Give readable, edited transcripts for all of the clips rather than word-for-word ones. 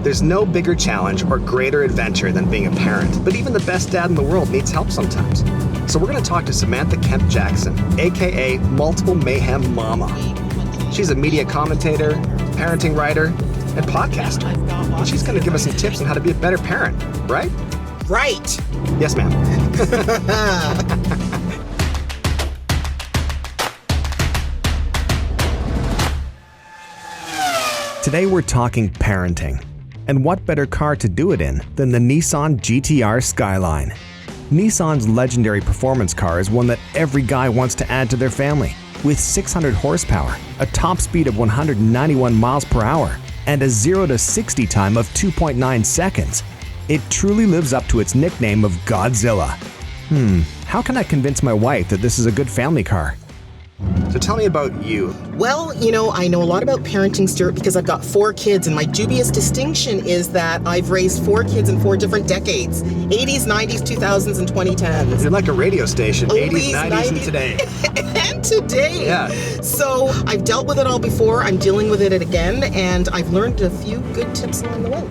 There's no bigger challenge or greater adventure than being a parent, but even the best dad in the world needs help sometimes. So we're going to talk to Samantha Kemp Jackson, aka Multiple Mayhem Mama. She's a media commentator, parenting writer, and podcaster. And she's going to give us some tips on how to be a better parent, right? Right. Yes, ma'am. Today we're talking parenting. And what better car to do it in than the Nissan GTR Skyline? Nissan's legendary performance car is one that every guy wants to add to their family. With 600 horsepower, a top speed of 191 miles per hour, and a 0 to 60 time of 2.9 seconds, it truly lives up to its nickname of Godzilla. How can I convince my wife that this is a good family car? So tell me about you. Well, I know a lot about parenting, Stuart, because I've got 4 kids, and my dubious distinction is that I've raised 4 kids in 4 different decades: 80s, 90s, 2000s, and 2010s. You're like a radio station, Oldies, 80s, 90s, and today. And today. Yeah. So I've dealt with it all before, I'm dealing with it again, and I've learned a few good tips along the way.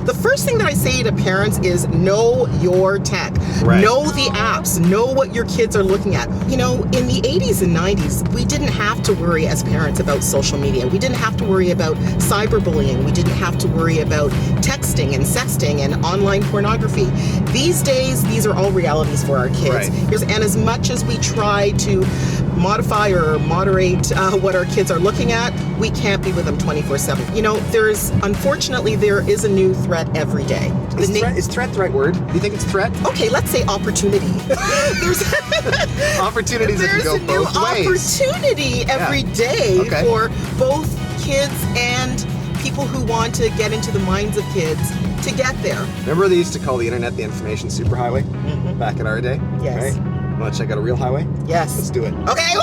The first thing that I say to parents is know your tech. Right. Know the apps. Know what your kids are looking at. In the 80s and 90s, we didn't have to worry as parents about social media. We didn't have to worry about cyberbullying. We didn't have to worry about texting and sexting and online pornography. These days, these are all realities for our kids. Right. And as much as we try to modify or moderate what our kids are looking at, we can't be with them 24/7. Unfortunately, there is a new threat every day. Is threat the right word? Do you think it's threat? Okay, let's say opportunity. There's opportunities that can go both ways. There's a new opportunity every day for both kids and people who want to get into the minds of kids to get there. Remember they used to call the internet the information superhighway back in our day? Yes. Right? Want to check out a real highway? Yes. Let's do it. Okay.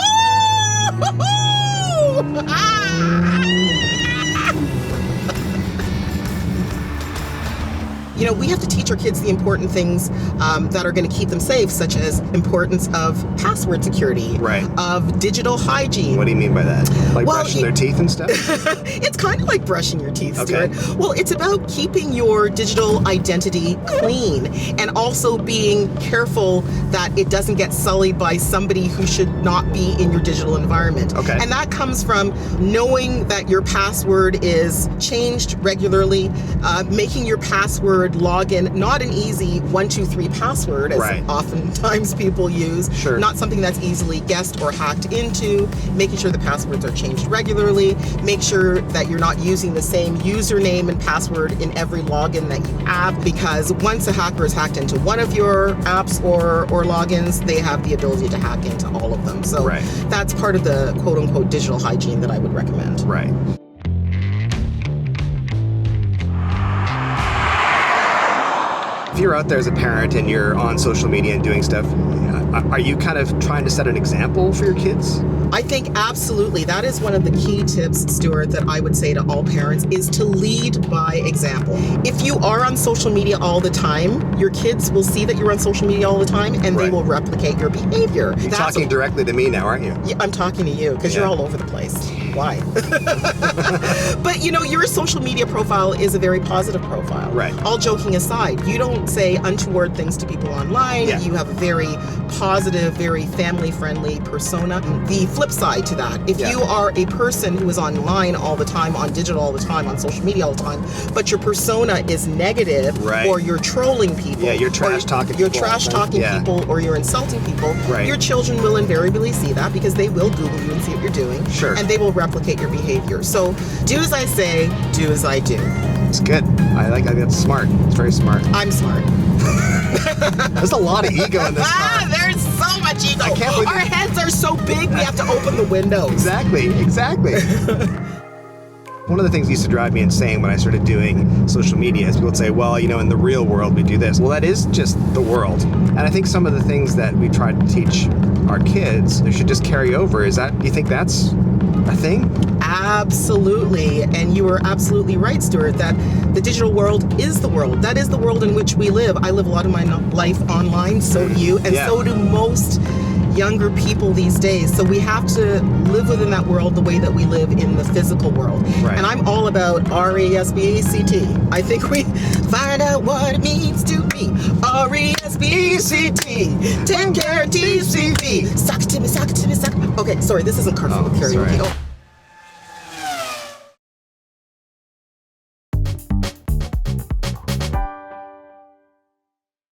We have to teach our kids the important things that are going to keep them safe, such as importance of password security, of digital hygiene. What do you mean by that? Like brushing their teeth and stuff? It's kind of like brushing your teeth, Stuart. Well, it's about keeping your digital identity clean and also being careful that it doesn't get sullied by somebody who should not be in your digital environment. And that comes from knowing that your password is changed regularly, making your password login not an easy 1, 2, 3 password as oftentimes people use. Not something that's easily guessed or hacked into. Making sure the passwords are changed regularly. Make sure that you're not using the same username and password in every login that you have, because once a hacker has hacked into one of your apps or logins, they have the ability to hack into all of them. So that's part of the quote-unquote digital hygiene that I would recommend. Right. If you're out there as a parent and you're on social media and doing stuff, are you kind of trying to set an example for your kids? I think absolutely. That is one of the key tips, Stuart, that I would say to all parents is to lead by example. If you are on social media all the time, your kids will see that you're on social media all the time and they will replicate your behavior. You're talking directly to me now, aren't you? Yeah, I'm talking to you because you're all over the place. Why? But your social media profile is a very positive profile. All joking aside, you don't say untoward things to people online. You have a very positive, very family-friendly persona. The flip side to that, if you are a person who is online all the time, on digital all the time, on social media all the time, but your persona is negative, or you're trolling people, you're trash-talking people, or you're insulting people, your children will invariably see that because they will Google you and see what you're doing, and they will replicate your behavior. So do as I say, do as I do. It's good. I think that's smart. It's very smart. I'm smart. There's a lot of ego in this car. There's so much ego. I can't believe our heads are so big we have to open the windows. Exactly. One of the things that used to drive me insane when I started doing social media is people would say, well, in the real world we do this. Well, that is just the world. And I think some of the things that we try to teach our kids, they should just carry over. Do you think that's a thing? Absolutely. And you were absolutely right, Stuart, that the digital world is the world. That is the world in which we live. I live a lot of my life online, so do you, and so do most younger people these days. So we have to live within that world the way that we live in the physical world. Right. And I'm all about RESPECT. I think we find out what it means to be RESPECT. Take care, TCB. Suck it to me, suck it to me, suck. Okay, sorry, this isn't carpool karaoke. sorry. Oh.